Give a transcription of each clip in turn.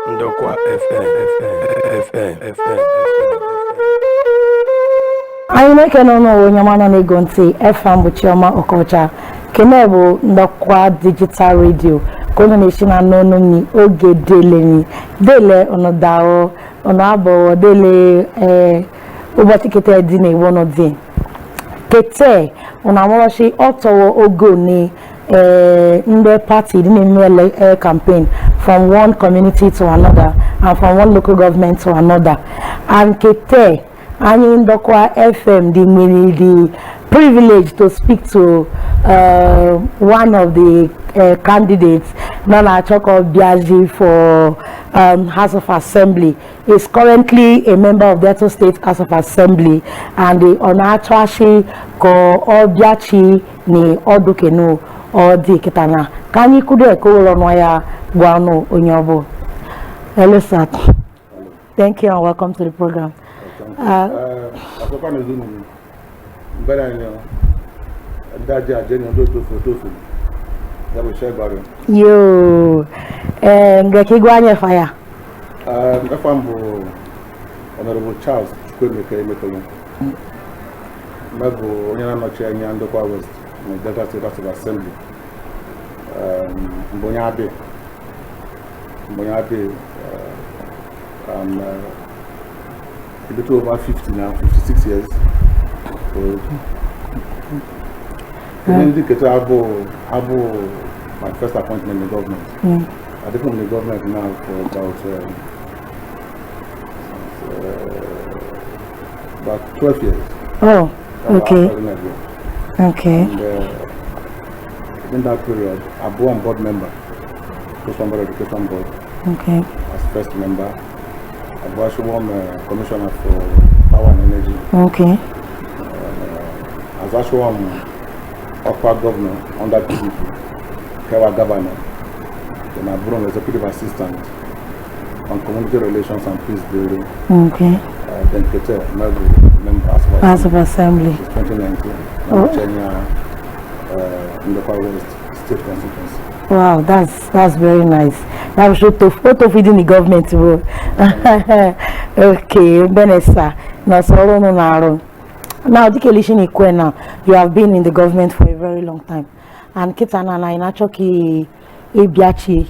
Ndokwa FM. I make no when your man na go nti FM bu chioma okocha kene bu Ndokwa digital radio kono national no ni oge dele ono dawo ono abo dele ubati kete di na iwo no di kete una mo shi otowo ogo ni in the party the campaign from one community to another and from one local government to another and kete and in Ndokwa FM the privilege to speak to one of the candidates Nana Choko Biaji for House of Assembly is currently a member of the Delta State House of Assembly and the Onatwashi ko Obiachi ni Odukenu or the Kitana. Can you could a call on wire Guano Onyobo? Hello, sir. Thank you and welcome to the program. Yo, Ukwuani fire. Honorable Charles Emetulu. Mago Ndokwa Ndokwa West, Delta State House of Assembly. Mbonyabe, I'm a bit over 50 now, 56 years old. My first appointment in the government. I've been in the government now for about 12 years. Oh, okay. Okay. And in that period, I was on board member, first member of the education board. Okay. As first member, I was commissioner for power and energy. Okay. As upper governor under PDP, Kewa governor, then I brought executive assistant on community relations and peace building. Okay. Then Kete, member House of Assembly. 2019. Ndokwa West State Constituency. Wow, that's very nice. That was photo feeding the government. Okay, Benessa. Now, Ukwuani, you have been in the government for a very long time. And Kitana na inachoki Ebiachi.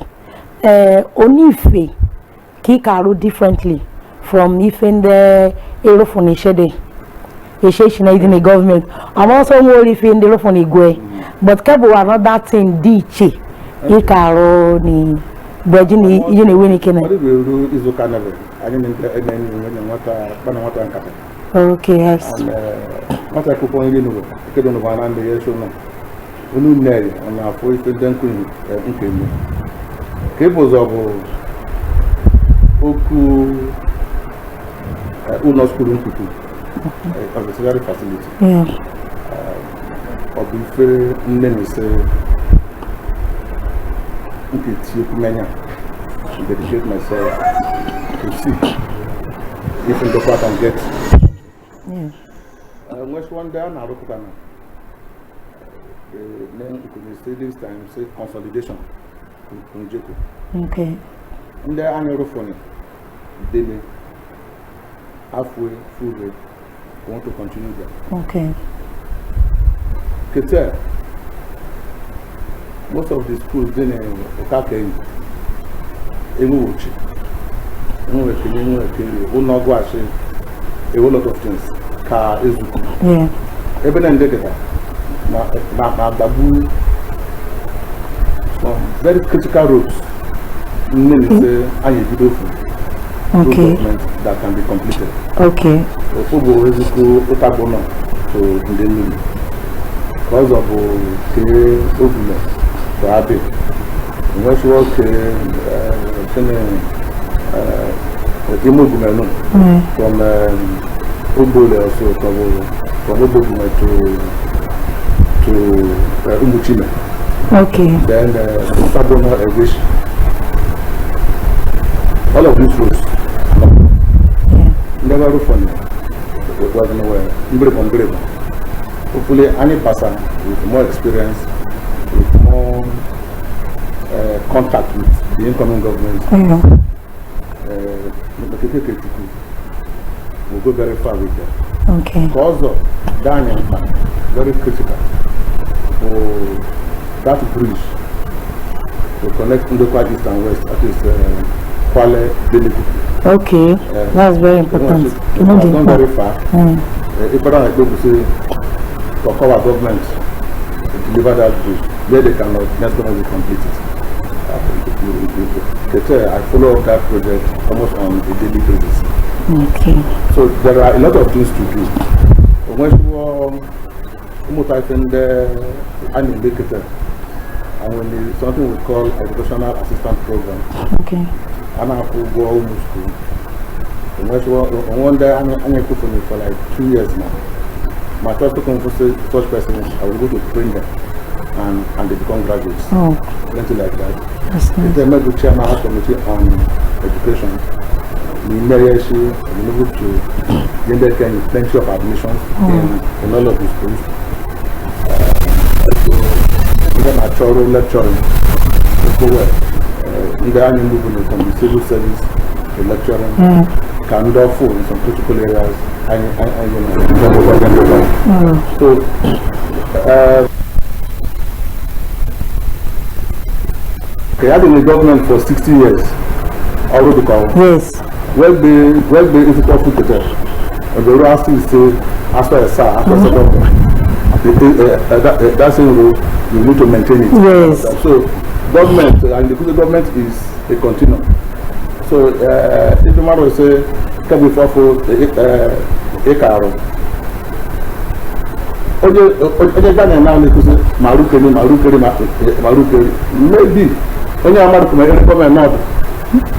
Onife Kikaru differently from if in the Aerophone Shede. In the government. I'm also more if in the Aerophone Igwe. But Kebu are not that thing Dichi. Ikaro ni Bajini Winnie Kennedy. What we do is look at never. I didn't okay, yes. And what I could only know, I couldn't one and the year show now. Unu Neri and our voice to Duncan in Cables of Oku Unos Kurunkutu as a security facility. Yeah. Of the very many say, dedicate myself to see if Ndokwa can get. Yeah. Next one day, now look at then you could say this time, say consolidation. Okay. And the annual phone, daily, halfway, full way, want to continue there. Okay. Kete, most of the schools in Okake, Emuchi, Unogwashi, a whole lot of things. Ka Ezuku. Yeah. Even in Deketa, some very critical roads. Many say okay. That can be completed. Okay. Ofobo Ezuku Otabono to Ndenu. Because of Ogume to Abe. When she work from Ubule also from Obogume to Umuchime. Okay. Then Otabono Evish. All of these roads. Never roof on it. It was nowhere. Hopefully, any person with more experience, with more contact with the incoming government. We'll go very far with them. Okay. Because of Daniel, very critical for that bridge to connect Ndokwa East and West, at least Kwale Village. Okay, that's very important. It's not very far. If I don't go to say for our government to deliver that bridge, where they cannot, that's going to be completed. I follow up that project almost on a daily basis. Okay. So there are a lot of things to do. When you and when there's something we call educational assistant program. Okay. And I could go almost school. One day I'm for like 2 years now. My first come for such persons, I will go to train them and they become graduates. Oh. Something like that. That's nice. If they met the chairman of the committee on education, we able to get plenty of admissions in all of the schools. Even at Choro lecturing, in the annual movement from the civil service to lecturing, can do full in some critical areas. So, I had in the government for 60 years. Already called. Yes. Well, the institute of the and the last is after a that's you need to maintain it. Yes. So government and the government is a continuum. So if the matter say can be for a caro. Maybe only a not.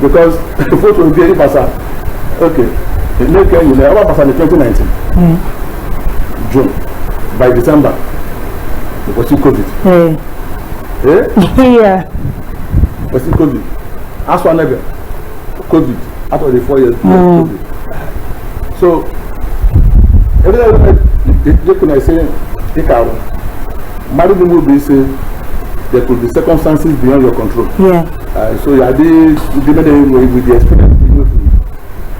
Because the photo will be okay. In 2019, June, by December, it was COVID. Yeah. Was COVID. As one never COVID after the 4 years. COVID. So, every time I say, marriage will be say there could be circumstances beyond your control. Yeah. So you are with the experience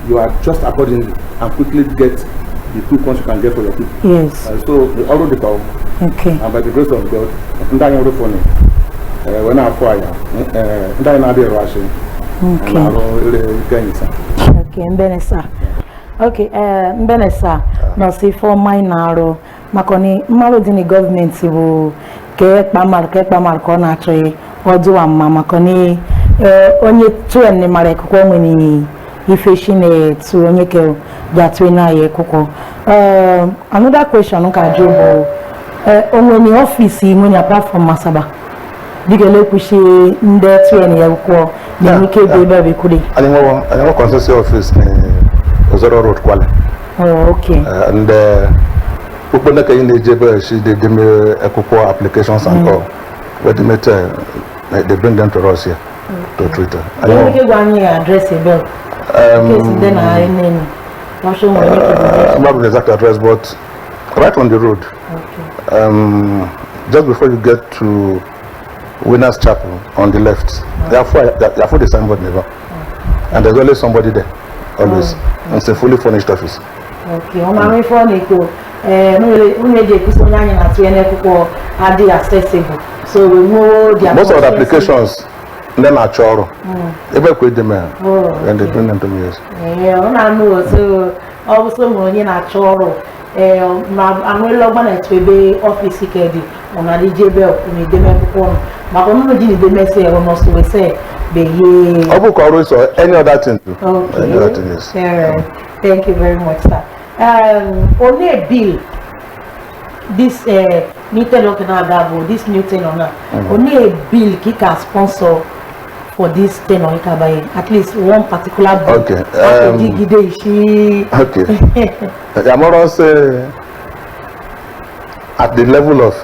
you are just accordingly and quickly get the quick ones you can get for your people. Yes. So we already power. Okay. And by the grace of God, when I fire, rushing. Okay, Mbenesa. Okay, Mbenesa. No, see for my narrow. Makoni, Malodini government will get Pamar Kona tree or do a mamma Koni only 2 and the Marek Komini. If fishing to Onyeke Jatwina Yekoko. Another question on Kajobo. On the office, when apart from Masaba, did you look push in there to any Yako? The Nike baby could. I know consensus office Ozoro Road Kuala. Oh, okay. And Ukwuani in the Jebe, she did give me a couple applications and all. But they bring them to us here to Twitter. I know. Address a bill. Then I mean, not the exact address, but right on the road. Okay. Just before you get to Winners Chapel on the left, there are 4 signboard never, and there's always somebody there, always. And it's a fully furnished office. Okay. On my phone, accessible. So we know the most of the applications. Then I choro. Ebe kwe dem and they bring them to me. Yeah, I know. So also when na choro, anu logba na twebe office kedi. Ona di jebe ni dem ko. Ma ko no di dem say o no so we say be ye. Obu ko so any other thing too. Okay. Any other thing is. Thank you very much, sir. On a bill, this new thing on Gabo, this new thing on only a bill kick a sponsor for this thing on Ikabaye, at least one particular bill. Okay. Okay. I'm also at the level of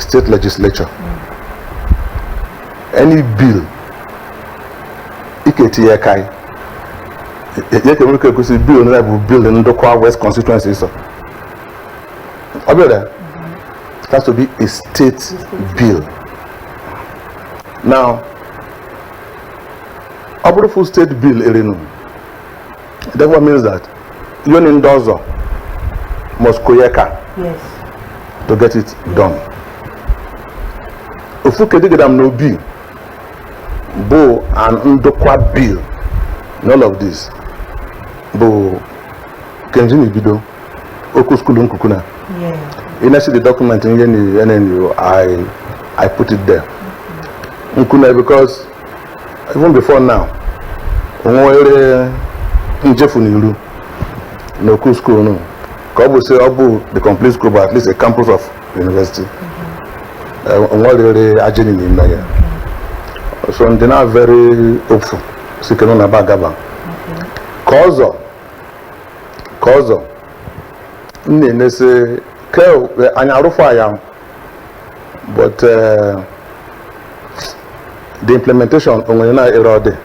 state legislature. Any bill, Iketi Ekai. Yet you can see bill and build in Ndokwa West constituency. So, it has to be a state bill. Now, Our full state bill, therefore means that Union Dozo must koyeka to get it done. If we can get them no bill, Bo and Ndokwa bill, none of this. Bo Kenjini Bido, Oku School Nkukuna. You know, see the document in NNU, I put it there. Nkuna, because even before now, Njefuniru, no Oku School, no. Kobo say Obu, the complete school, but at least a campus of university. So they're not very hopeful. So you can bagaba. Cause nne say ke anyarufa ayam, but the implementation on na erode.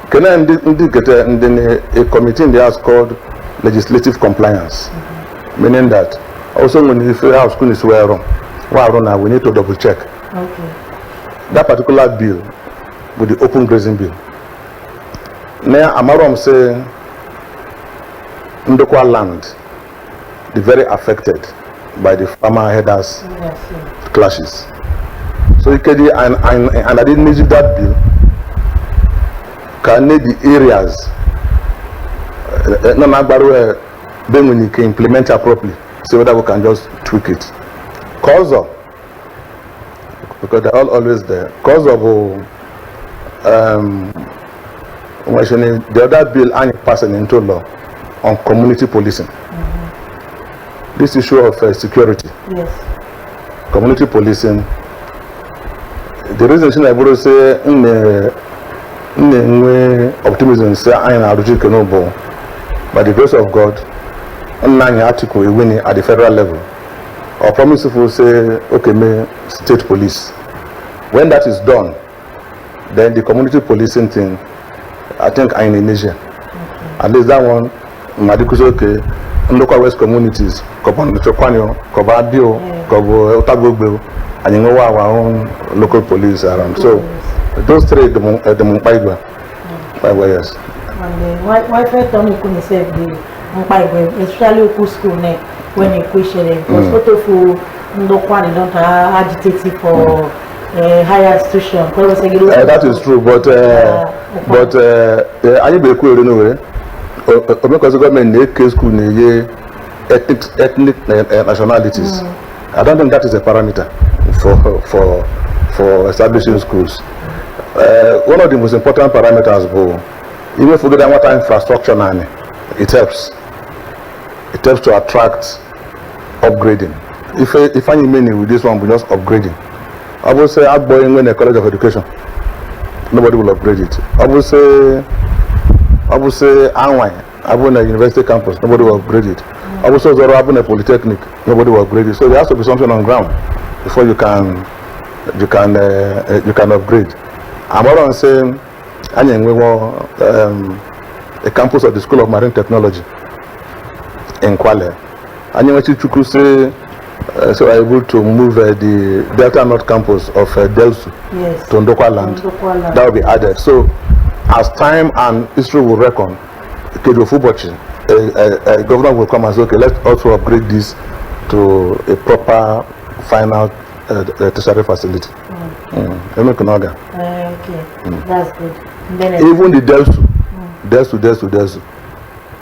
Can I indicate a committee in the house called legislative compliance, meaning that also when you feel how school is wrong, we need to double check. That particular bill with the open grazing bill. Now Amarom say Ndokwa land, the very affected by the farmer headers clashes. So you can and I didn't need that bill. Can need the areas then when you can implement it properly, so whether we can just tweak it. Cause of, because they're always there. Cause of the other bill and passing into law on community policing. This issue of security. Community policing. The reason I would say in the optimism say I am by the grace of God, online article is winning at the federal level. Our promise will say, okay, me state police. When that is done, then the community policing thing, I think, are in Asia. At least that one, Madiku's okay. Local West communities, Ukwuani, Bio, Otagogbe, and you know our own local police around. So those three, the Mumpaigwa, 5 years. Why first time you couldn't save the Mumpaigwa, especially Oku school when you question it, because photo for Ndokwani don't agitated for higher institution. That is true, but I be cool anyway. Because the government make school ethnic nationalities. I don't think that is a parameter for establishing schools. One of the most important parameters, even if we get what infrastructure, it helps. It helps to attract upgrading. If I mean with this one, we just upgrading. I would say upgrading in a college of education, nobody will upgrade it. I would say Anwai, Abuna University campus, nobody will upgrade it. I would say Abuna Polytechnic, nobody will upgrade it. So there has to be something on ground before you can upgrade. I'm not saying a campus of the School of Marine Technology in Kwale. And you say so are able to move the Delta North campus of Delsu to Ndokwa land. That will be added. So as time and history will reckon, a governor will come and say, okay, let's also upgrade this to a proper final tertiary facility. Okay, that's good. Even the Delsu,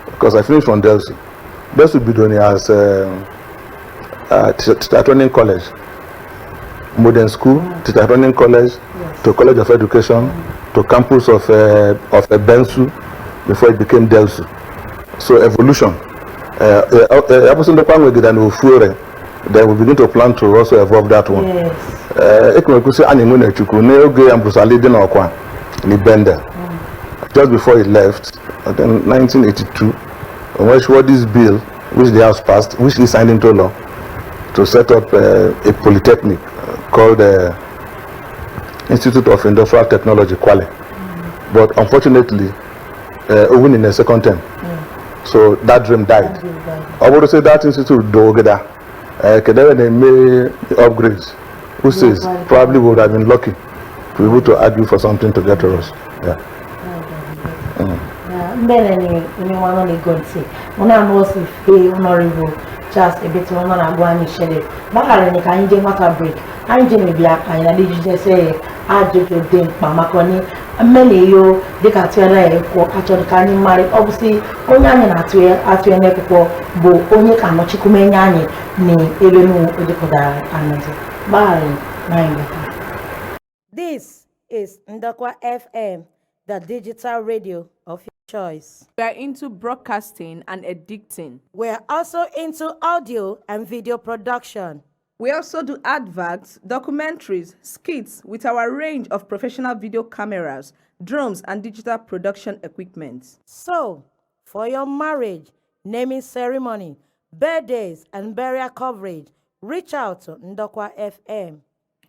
because I finished from Delsu. Delsu Bidoni as teacher training college, modern school, teacher training college, to College of Education, to campus of Bensu, before it became Delsu. So evolution. Then we begin to plan to also evolve that one. Just before he left, in 1982, when she wrote this bill, which the House passed, which he signed into law, to set up a polytechnic called the Institute of Industrial Technology, Kwale. But unfortunately, even in the second term, so that dream died. I would say that institute they made the upgrades. Who says probably would have been lucky to be able to argue for something to get to us. Yeah. Then anyone on the good say, when I know if they honorable just a bit on Ukwuani shade. But I can't get water break. I didn't be up and I did just say, I did to them, Mama Connie. Many you, they can tell or actually can marry. Obviously, only at your neck for Bo, only can not chikumeni, ni even Ukwuani and bye. This is Ndokwa FM, the digital radio of your choice. We are into broadcasting and editing. We are also into audio and video production. We also do adverts, documentaries, skits with our range of professional video cameras, drones, and digital production equipment. So, for your marriage, naming ceremony, birthdays, and burial coverage, reach out to Ndokwa FM.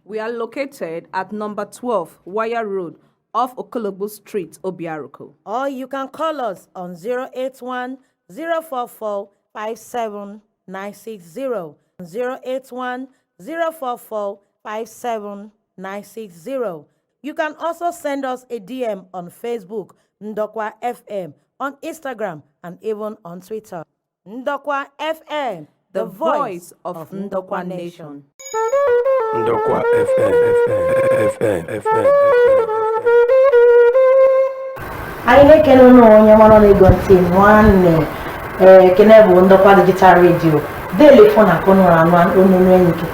We are located at number 12, Wire Road, off Okolobo Street, Obiaruku. Or you can call us on 081 044 57960. 081 044 57960. You can also send us a DM on Facebook, Ndokwa FM, on Instagram, and even on Twitter. Ndokwa FM, the voice of Ndokwa Nation. Ndokwa FM. I can know your one Kenebu Ndokwa Digital Radio. Daily phone akono anwan onunu enike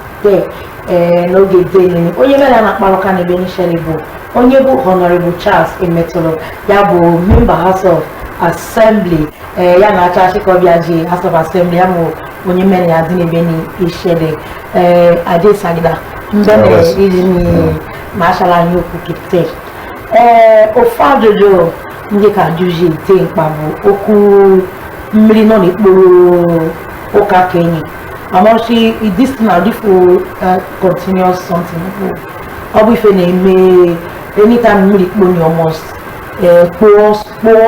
no get daily onye mera na kparoka na beni sheribu onye bu Honorable Charles Emetulu ya bu member House of Assembly ya na acha shikobiaji House of Assembly ya mo onye mera ya dini beni ishede ade sagida mbene izini mashallah nyoku kite ofadodo ndika juji te npabu oku mmiri no n'ikporo Oka Kenny. I'm actually this now for continuous something. I'll be feeling anytime you money almost poor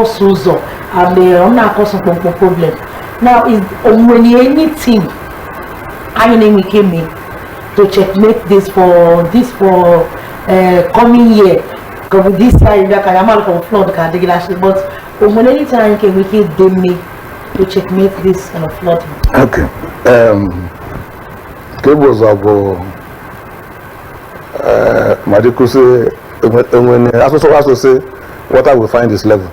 Suzo and I'm not causing problem. Now is when anything I mean we came in to checkmate this for coming year. Because with this year you can am from flood but when anytime can we keep them to checkmate this flooding. Okay. Cables of Madikuse when also say water will find this level.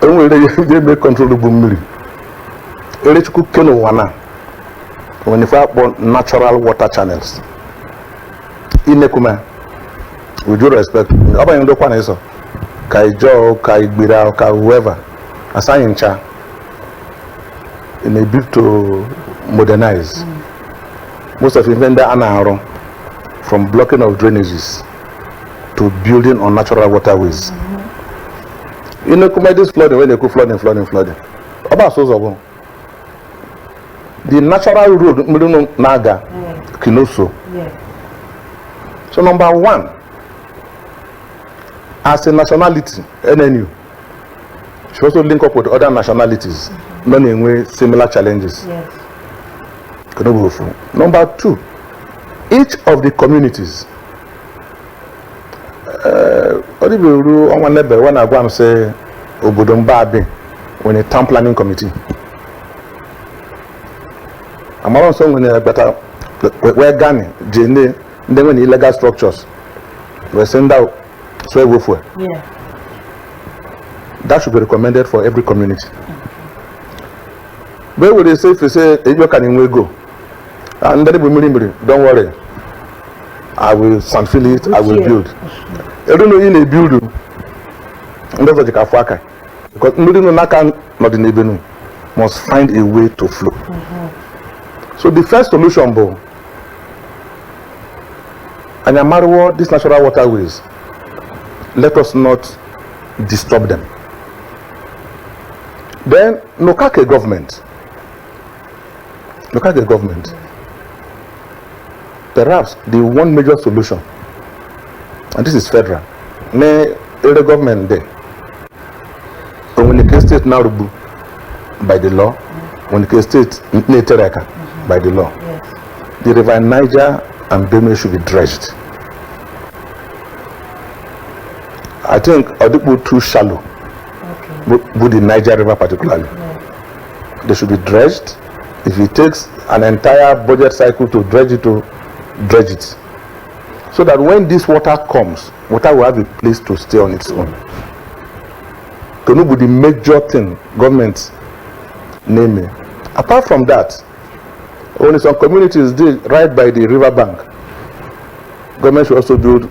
When they make controllable milk. Electrical keno wana when you find natural water channels. Inekuma with due respect, Aba Ndokwa is Kai Joe, Kai Gbira, Kai whoever assign in charge in a bid to modernize. Most of them are from blocking of drainages to building on natural waterways. You know, this flooding when they go flooding. About so the natural road Naga Kinoso. So number one, as a nationality, NNU should also link up with other nationalities, learning with similar challenges. Yes. Number two, each of the communities. When I go and say Obodumbabe when a town planning committee. I'm also when a better where Ghana, Jane, then when illegal structures were sent out. So yeah. That should be recommended for every community. Where would they say if you say you can go? And then don't worry. I will sandfill it, I will build. I don't know in a building. And that's what you can faka. Because not in Ebenu must find a way to flow. So the first solution, Bo, and Amaruo, these natural waterways, let us not disturb them. Then Ndokwa government, perhaps the one major solution, and this is federal, may the government there, when the state now by the law, when the state by the law, the River Niger and Benue should be dredged. I think Odikbu too shallow, with the Niger River particularly. Yeah. They should be dredged. If it takes an entire budget cycle to dredge it, so that when this water comes, water will have a place to stay on its own. To be the major thing government name it. Apart from that, only some communities did right by the river bank. Government should also build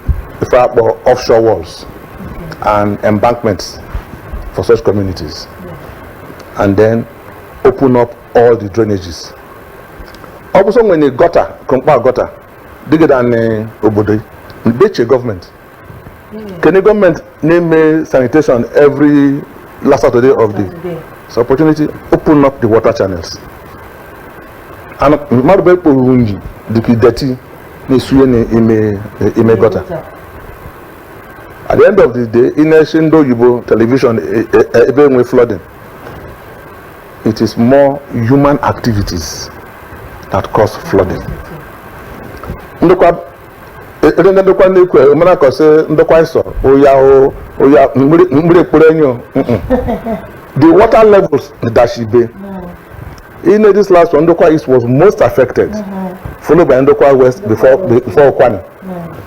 offshore walls and embankments for such communities, and then open up all the drainages. Also, when a gutter, dig it and obodo, the government. Can the government name sanitation every last Saturday of the opportunity? Open up the water channels. And marbe porunji dirty ni suye ime gutter. At the end of the day, in a Shindo Yubo television, even with flooding, it is more human activities that cause flooding. Ndokwa nekwe umana kose ndokwa iso oya mbure purenyo. The water levels that she be. In this last one, Ndokwa East was most affected, followed by Ndokwa West before Ukwuani,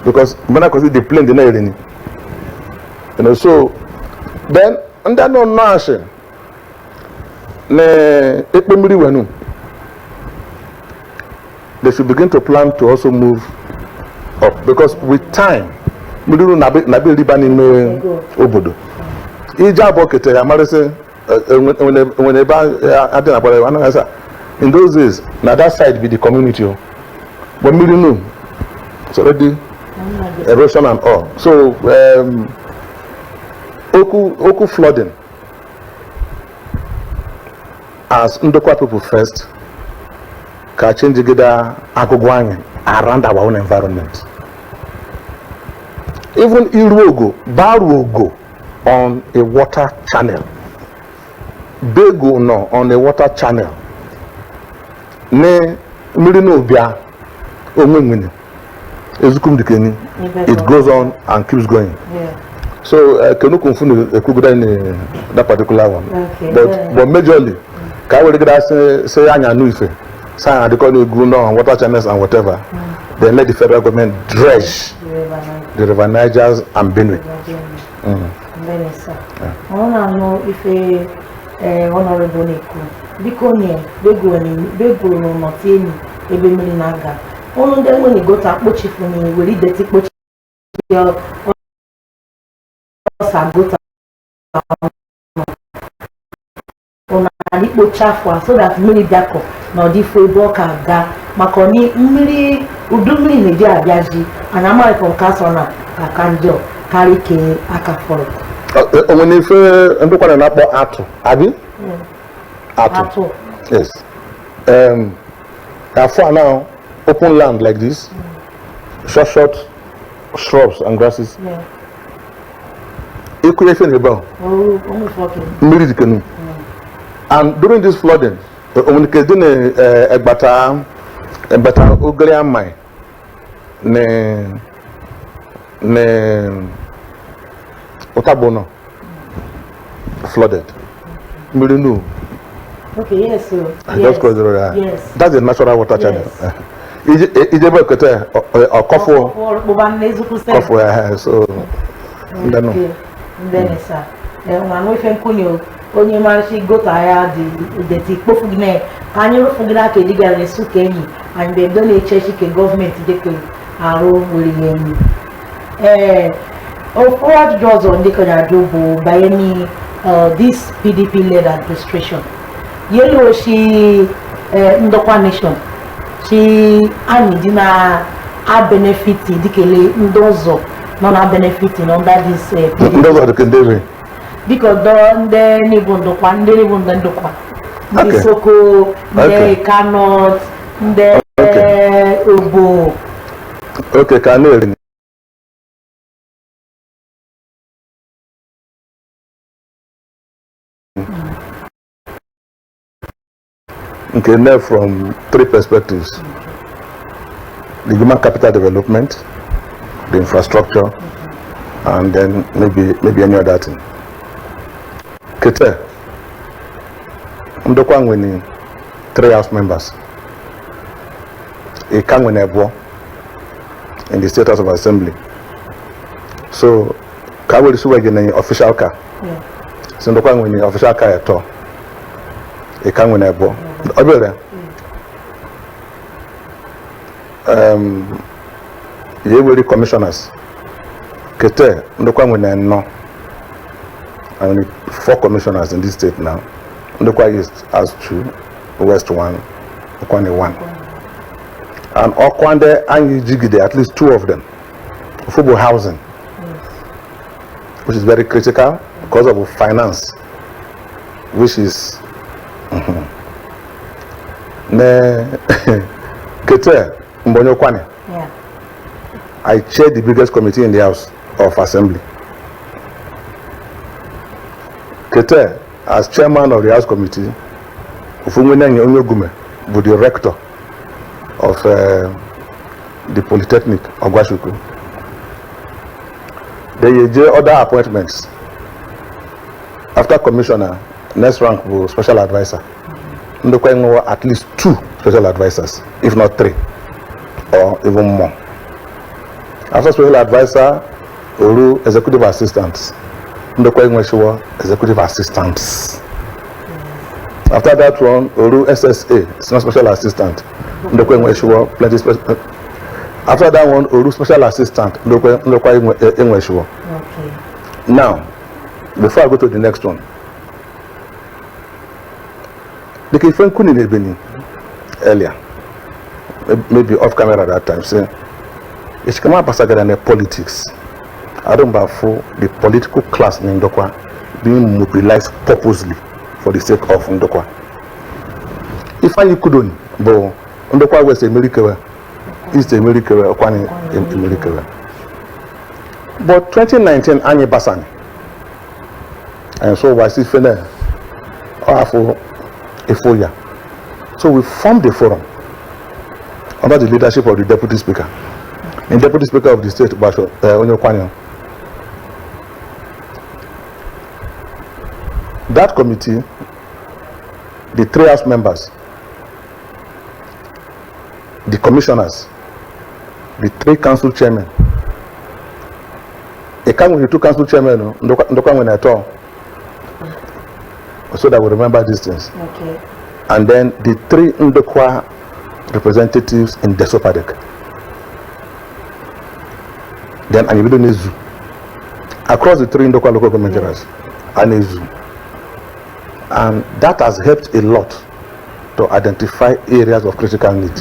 because umana kose the plane didn't any. You know, so then under no nation they should begin to plan to also move up, because with time nabi libani me obodo ija bokete amarese when in those days now that side be the community, but it's already erosion and all. So Oku flooding, as Ndokwa people first, can change the Ukwuani around our own environment. Even Iruogo, Baruogo on a water channel, Bego no on a water channel. Ne Mirino Bia Omumini Ezukum Dikeni. It goes on and keeps going. Yeah. So can you confund that particular one? Okay, but majorly, can we say Anya Nuife, say they call you Guno and water channels and whatever. Then let the federal government dredge the River Nigers and Benue. I want to know if honorable Neko, Bikonia, Bego no Martini, Ebemilinaga. Only then when you go to Pochi for me, will it take Pochi? So that many dako no different work and ga makoni mmiri udumiri neje abiaji and amai from kasona akanjo carry ke akaforo when if Ndokwa na po atu abi atu yes therefore now open land like this, short shrubs and grasses. Yeah. And during this flooding, when they did a better ugly mine, Otabono flooded. Mirinu. Okay, yes, sir. Just close the road. Yes. That's the natural water channel. Ijebe kete or kofo. So. Okay. Then sir. When we think onye marchi go tire the tikpofugine kanyo fugina ke diga le sukeni and they don't church ke government dey ke aro wuri yemi of what does on the Kanajobo by any this PDP led administration yellow she Ndokwa nation she anidina a benefit dikele ndozo non a benefiting under this ndozo the kendere because the Ndokwa the Soko, the cannot, the Ubo. Okay, can Okay, now from three perspectives. the human capital development, the infrastructure, and then maybe any other thing. Kete, Ndokwa winning 3 House members. A can win a war in the State House of Assembly. So, Kawe is an official car. So, Ndokwa winning official car at all. A can win a war. Ye commissioners. Kete, Ndokwa winning no. I only 4 commissioners in this state now. Ndokwa East has 2, West 1, Ukwuani 1. And Okwande and Jigide, at least 2 of them. Football housing, which is very critical because of finance, which is Kete, Mbonyo Ukwuani. I chair the biggest committee in the House of Assembly. Kete, as chairman of the House Committee, Ufumwene Onyegume, with the rector of the Polytechnic of Gwashuku. There are other appointments. After commissioner, next rank was special advisor. Ndokwa at least 2 special advisors, if not 3, or even more. After special advisor, Olu executive assistants. Ndokwa executive assistants. After that one, Olu SSA, senior special assistant. Ndokwa plenty special. After that one, Olu special assistant. Ndokwa. Okay. Now, before I go to the next one, the Kifan Kuni Nebeni earlier, maybe off camera at that time, say, it's come up as a politics. I don't know for the political class in Ndokwa being mobilized purposely for the sake of Ndokwa. If I couldn't, but Ndokwa West America, East America, Ukwuani America. But 2019, Anye Basani, and so was it for a full year. So we formed a forum under the leadership of the Deputy Speaker. And Deputy Speaker of the State, Ukwuani. That committee, the 3 House members, the commissioners, the 3 council chairmen, a can with the 2 council chairmen, Ndokwa when at all, so that we remember these things. Okay. And then the 3 Ndokwa representatives in Desopadek. Then Anibido Nezu. Across the 3 Ndokwa local government areas, Anezu. And that has helped a lot to identify areas of critical need.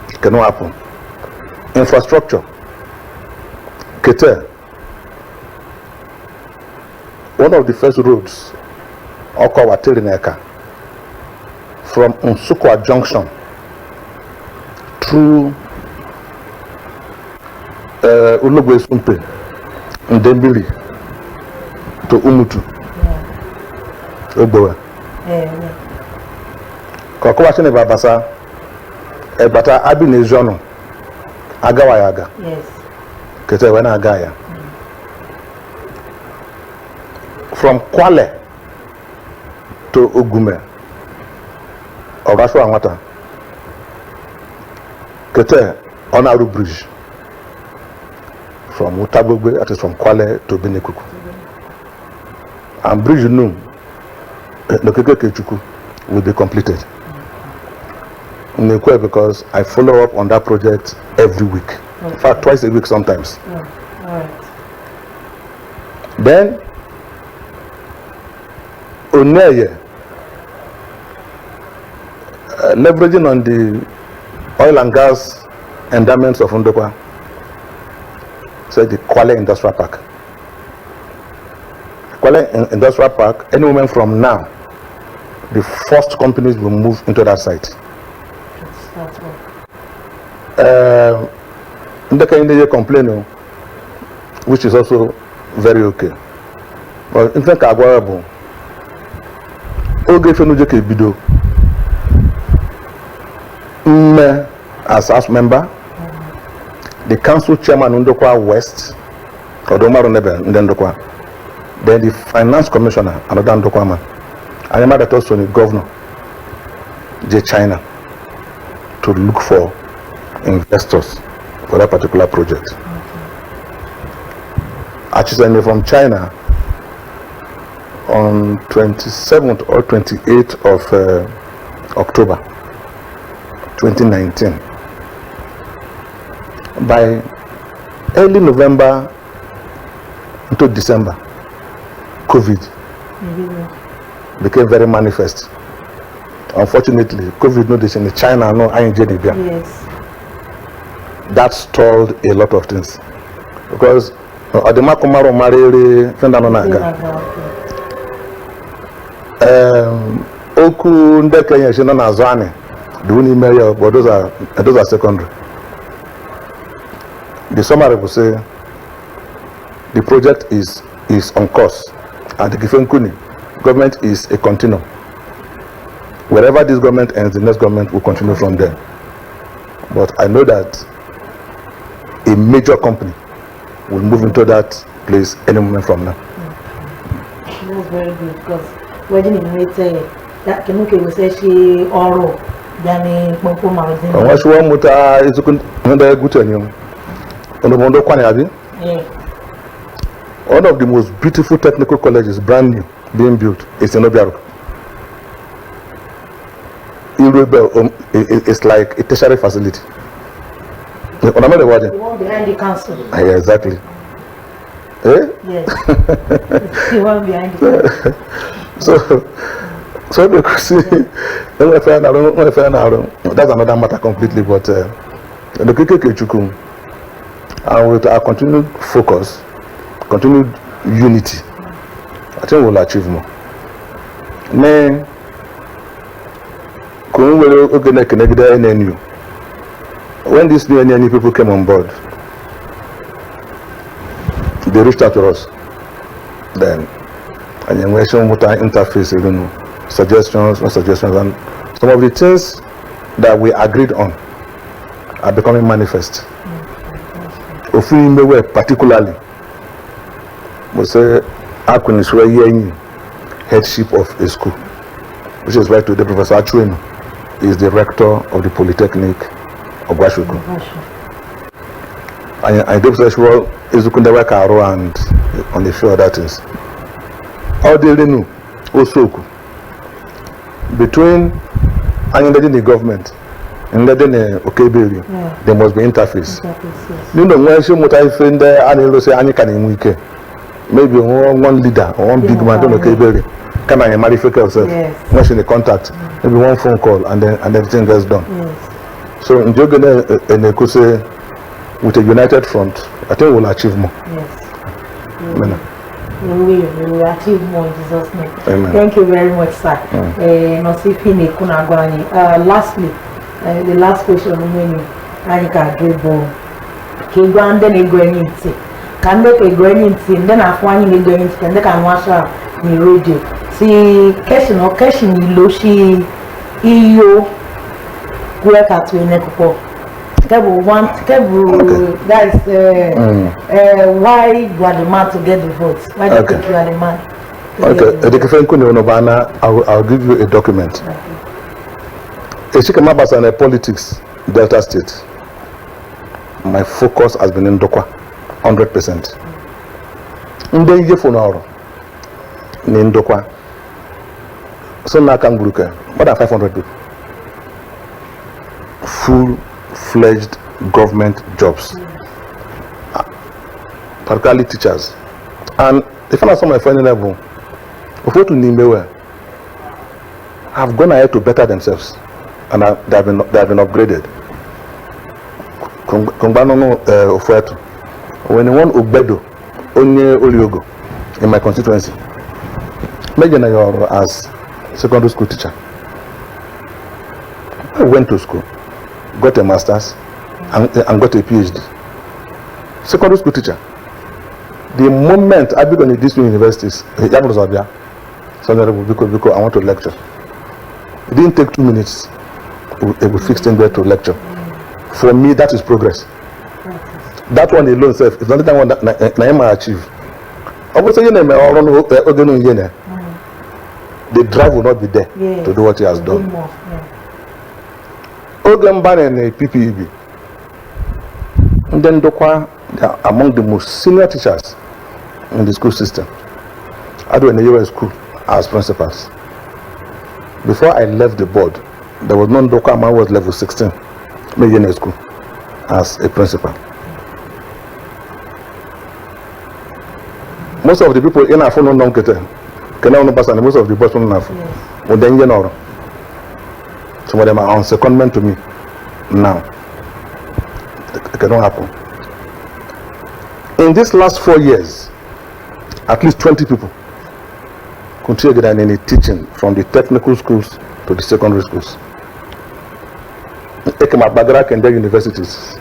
It cannot happen. Infrastructure. Kete. One of the first roads, Okawa Tirineka, from Nsukwa Junction through Ulugwe Sumpe, Ndembili, to Umutu. Ogbowe. Kokowa chene babasa ebata abinejono agawa yaga. Yes. Kete wena agaya. From Kwale to Ogume or Rasho Anwata. Kete Onaru Bridge. From Utabogbe, that is from Kwale to Benekuku. And bridge no, the Kechuku will be completed. Because I follow up on that project every week. Okay. In fact, twice a week sometimes. All right. Then, Oneye, leveraging on the oil and gas endowments of Ndokwa, so the Kwale Industrial Park. Kwale Industrial Park, any moment from now, the first companies will move into that site. Ndeka complain, which is also very okay. But in fact, Agwarabo, Oge Fenujeke Bido, as House member, the council chairman Ndokwa West, Odomaru Nebe Ndokwa, then the finance commissioner, another Ndokwa man, and the mother also the governor, J. China, to look for investors for that particular project. Actually, I'm from China on 27th or 28th of October 2019. By early November into December, COVID became very manifest. Unfortunately, COVID notice in China, no INJ. Yes. That stalled a lot of things because Adema Kumaro Mariri Fendanonaga. Oku Ndeke Yashina Nazwane, the Uni Mayor, but those are secondary. The summary will say the project is on course, and the Gifenkuni government is a continuum. Wherever this government ends, the next government will continue from there. But I know that a major company will move into that place any moment from now. That's very good because wedding in Mete, that Kemuke will say she oral, Danny Pompo Magazine. And what you want Muta is good on you. On the Ndokwa FM. One of the most beautiful technical colleges, brand new, being built, is in Obiaro. It's like a tertiary facility. The one behind the council. Yeah, exactly. Eh? Yes. The one behind the council. So because see, that's another matter completely. But the KKK and with our continued focus, continued unity, I think we'll achieve more. When these new NNU people came on board, they reached out to us. Then, and then we interface, suggestions, and some of the things that we agreed on are becoming manifest. Particularly, we say, headship of a school, which is why today Professor Achuenu is the rector of the Polytechnic of Gwashuku. And the professor is looking at Karo and on the few other things. How do they know? Also, between the government and the Okebiri, there must be interface. You know, when she might find there, and say, maybe one leader or one big man, don't Okebiri. Can I marry yourself? When she in contact, maybe one phone call and then everything gets done. So in Jogene and Ekuse with a united front, I think we'll achieve more. Yes. We will achieve more in Jesus' name. Amen. Thank you very much, sir. Lastly, the last question on menu, Anika Drebo. Can go and then a going can make a going and then I find a going and they can watch her in radio. See, question or question Loshi EU work at Winekopo. Kebu want Kebu that is why you are the man to get the votes. Why do you think you are the man? Okay, I'll give you a document. A politics, Delta State. My focus has been in Ndokwa, 100%. In Ndokwa. So now can more than 500 people. Full-fledged government jobs, particularly teachers. And if I saw my friend level, have gone ahead to better themselves, and they have been upgraded. When you want Ubedo, Onye Oliogo in my constituency, imagine you as secondary school teacher. I went to school, got a master's, and got a PhD. Secondary school teacher. The moment I began in these two universities, because I want to lecture. It didn't take 2 minutes. we fixed him there to lecture. For me, that is progress. That one alone self is the only one that I might achieve. Obviously, the drive will not be there to do what he has done. Ogemban and PPEB. And then Ndokwa, they are among the most senior teachers in the school system. I do in the US school as principals. Before I left the board, there was no Ndokwa man was level 16 in school as a principal. Most of the people in our phone don't get most of the boys don't have. When they know, some of them are on secondment to me now. It cannot happen. In these last 4 years, at least 20 people continue getting any teaching from the technical schools to the secondary schools. Ekema universities.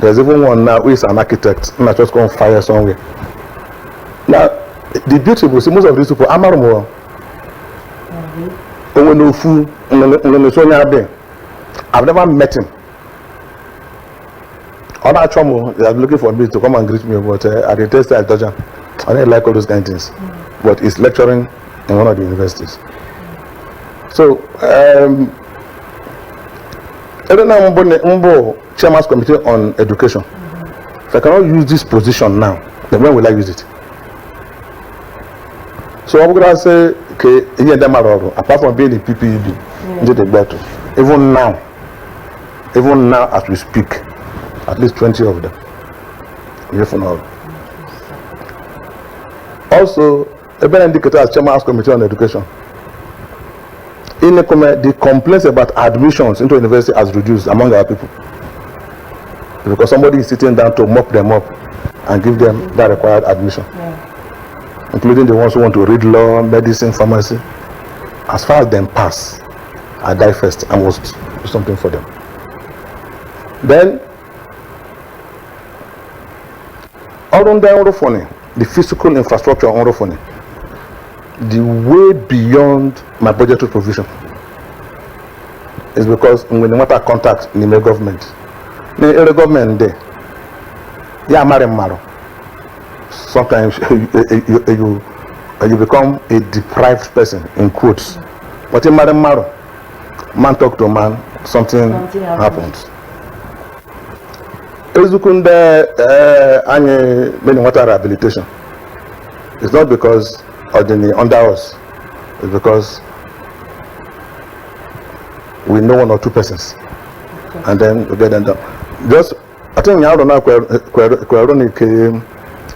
There's even one now who is an architect and I just go on fire somewhere. Now, the beauty was most of these people are more. I've never met him. On that chomo, they are looking for me to come and greet me, but at the test I didn't like all those kind of things. But he's lecturing in one of the universities. So, I don't know Chairman's Committee on Education. If I cannot use this position now, then when will I use it? So I'm going to say, okay, apart from being in PPEB, even now as we speak, at least 20 of them. Also, a better indicator as Chairman's Committee on Education. In the complaints about admissions into university has reduced among our people. Because somebody is sitting down to mop them up and give them that required admission. Including the ones who want to read law, medicine, pharmacy. As far as them pass, I die first and must do something for them. Then, the physical infrastructure on Orofoni, the way beyond my budgetary provision is because when the matter contact in the government, the government there, sometimes you become a deprived person in quotes. But in man talk to man, something happens. Ezukunde many water rehabilitation. It's not because of the under us. It's because we know 1 or 2 persons, and then we get them done. Just I think I don't know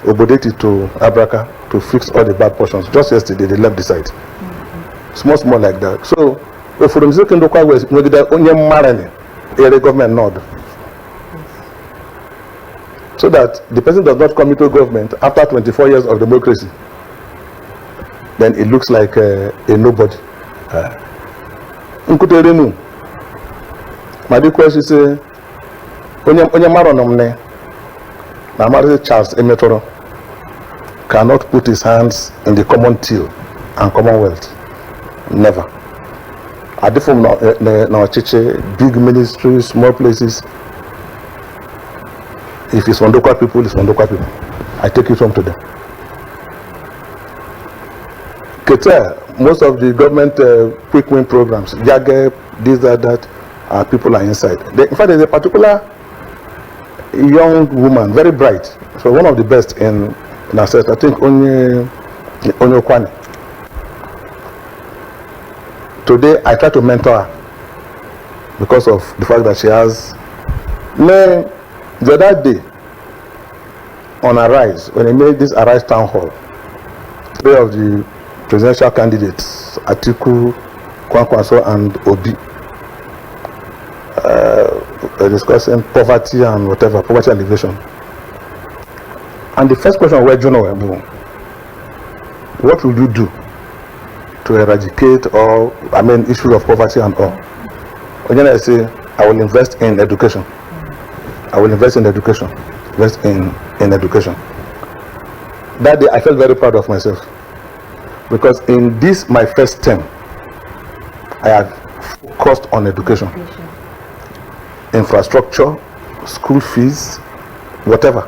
Obodeti to Abraka to fix all the bad portions. Just yesterday they left the site. Small like that. So if from the Ndokwa West, we get only marry the government nod. So that the person does not come into government after 24 years of democracy, then it looks like a nobody. My question is, Charles Emetulu cannot put his hands in the common till and commonwealth. Never. I do from big ministries, small places. If it's Ndokwa people, it's Ndokwa people. I take it home to them. Most of the government quick win programs, Jagge, this, that, people are inside. In fact, there's a particular young woman, very bright, so one of the best in our set, I think Ukwuani. Today, I try to mentor her because of the fact that she has. The other day, on Arise, when they made this Arise Town Hall, 3 of the presidential candidates, Atiku, Kwankwaso, and Obi, discussing poverty and whatever, poverty alleviation. And the first question was, what will you do to eradicate issues of poverty and all? When I say, I will invest in education. I will invest in education. Invest in education. That day I felt very proud of myself. Because in this my first term, I have cost on education, infrastructure, school fees, whatever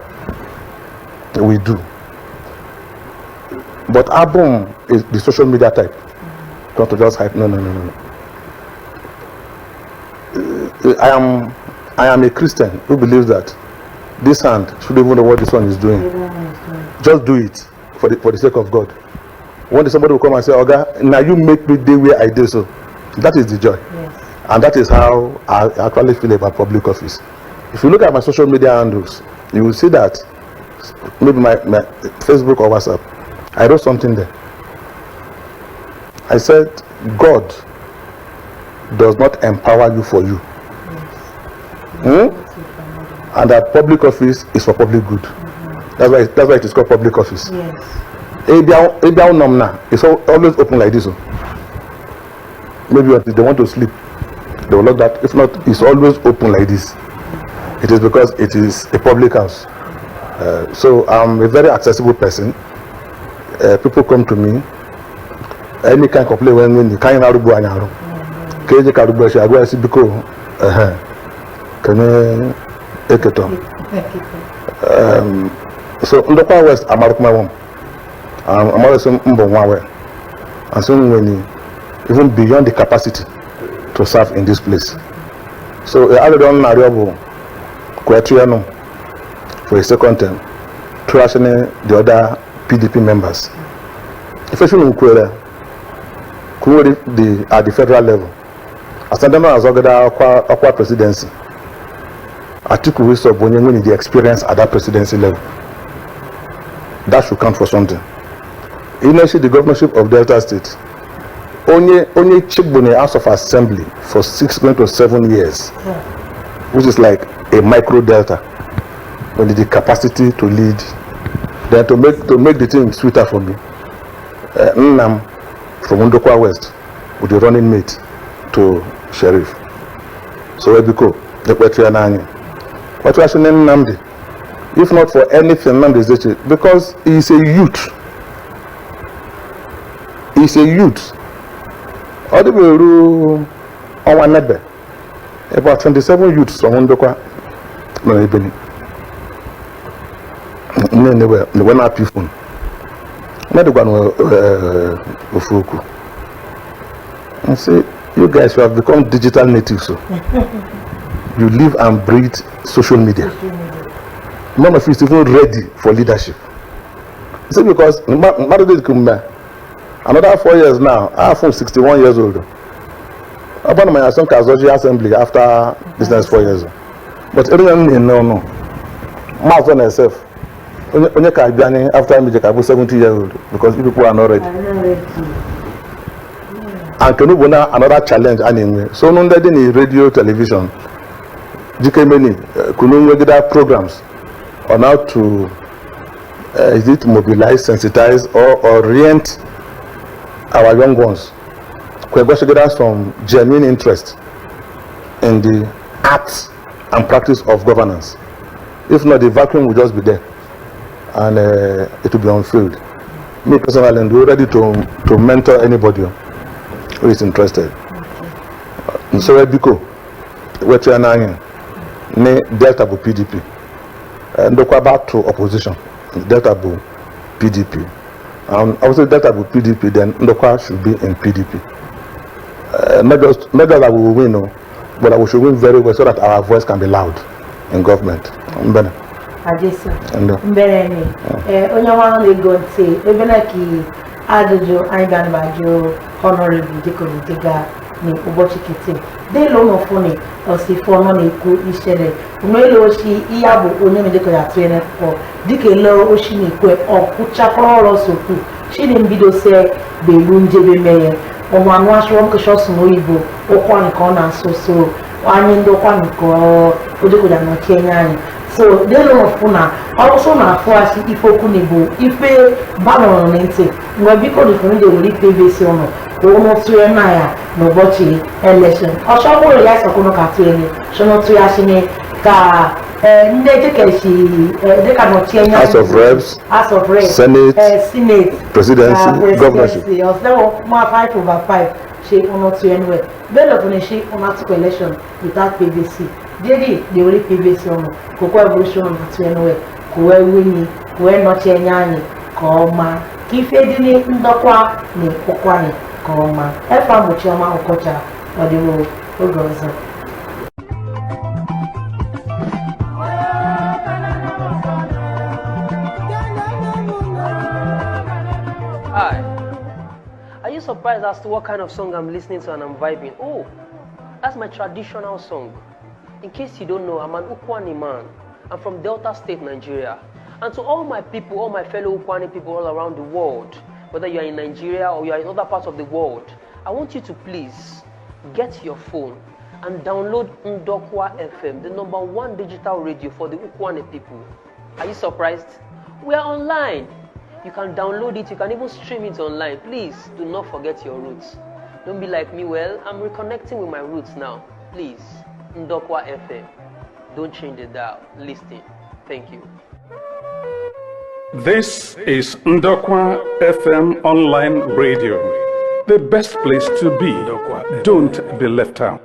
we do. But album is the social media type. Not to just hype. No. I am a Christian who believes that this hand should even know what this one is doing. Just do it for the sake of God. One day somebody will come and say, Oga, now you make me the way I do so. That is the joy. Yes. And that is how I actually feel about public office. If you look at my social media handles, you will see that maybe my Facebook or WhatsApp, I wrote something there. I said, God does not empower you for you. Yes. And that public office is for public good. That's why it is called public office. Yes. It's always open like this. Maybe if they want to sleep, they will lock that. If not, it's always open like this. It is because it is a public house. So I'm a very accessible person. People come to me. Any kind of complaint when you can't arubu anyaro. Keje karubu shi agwa si biko. Kene eketo. So Ndokwa West amarukuma wom. Amarusu mbonwawe. And so when even beyond the capacity to serve in this place. So I don't know Kwetriano for a second term, trashing the other PDP members. If I should at the federal level, as as Okwa presidency, I took risk of winning the experience at that presidency level. That should count for something. Initially, the governorship of Delta State only Chigbune House of Assembly for 6 going to 7 years, which is like a micro delta, when the capacity to lead. Then to make the thing sweeter for me, Nnam from Ndokwa West with the running mate to Sheriff. So where we go, the Kwetrianani. What was your name, Nnamdi? If not for anything, Nnamdi is because he is a youth. He is a youth. All the way on one neighbor, about 27 youths from Ndokwa. No, even. They were not people. Ufuku. And say, you guys who have become digital natives, so you live and breathe social media. None of you is even ready for leadership. You see, because another 4 years now, I am 61 years old. I born my son Kazoji Assembly after this next 4 years. But everyone no. Mouth on herself. After me, 70 years old because people are not ready. And can you another challenge anyway? So no need any radio, television. GK many regular programs on how to is it mobilize, sensitize, or orient our young ones. We should get some genuine interest in the art and practice of governance. If not, the vacuum will just be there, and it will be unfilled. Me personally, I'm ready to mentor anybody who is interested. So where Biko, where Trianani, ne Delta bu PDP, Ndokwa back to opposition. Delta bu PDP. I would say Delta bu PDP, then Ndokwa should be in PDP. Not just that we will win, no, but we should win very well so that our voice can be loud in government. Adesso. Bene. Ogni anno le gonze, e bene che adojo aigan bajo honorable de komitiga ni ubochi kiti. De lo no fone o si fono ni ku isele. Umelo shi iyabo onye me de ko ya trainer for. Dike lo o shi ni ku o kucha koro so ku. Shi ni mbido se be lunje be meye. O manu aso ko so sun oyibo. Ukwuani ko na so. Anyi Ndokwa ko ojeko da no Kenya ni. So they don't funa also na force ifoku nebo ife balon nente ngo biko di fun de ori PVC ono o mo tu e na ya no bochi election o so ko ya so kuno ka tu eni so no tu ya sini ka nde ke shi de ka no Kenya House of Reps Senate Presidency Governorship o so mo 5/5 she not to anywhere. Bell of she on article election without PVC. Jadi the only PVC on Cocoa evolution to anywhere. Kuwe Winnie, kuwe not Nyani, Koma. Kifedini Ndokwa ni Ukwuani, Koma. FM Buchioma Okocha, or the road, Ogoza. Hi. Are you surprised as to what kind of song I'm listening to and I'm vibing? Oh, that's my traditional song. In case you don't know, I'm an Ukwuani man. I'm from Delta State, Nigeria. And to all my people, all my fellow Ukwuani people all around the world, whether you're in Nigeria or you're in other parts of the world, I want you to please get your phone and download Ndokwa FM, the #1 digital radio for the Ukwuani people. Are you surprised? We are online. You can download it, you can even stream it online. Please do not forget your roots. Don't be like me, well, I'm reconnecting with my roots now. Please, Ndokwa FM. Don't change the dial. Listen. Thank you. This is Ndokwa FM online radio. The best place to be. Don't be left out.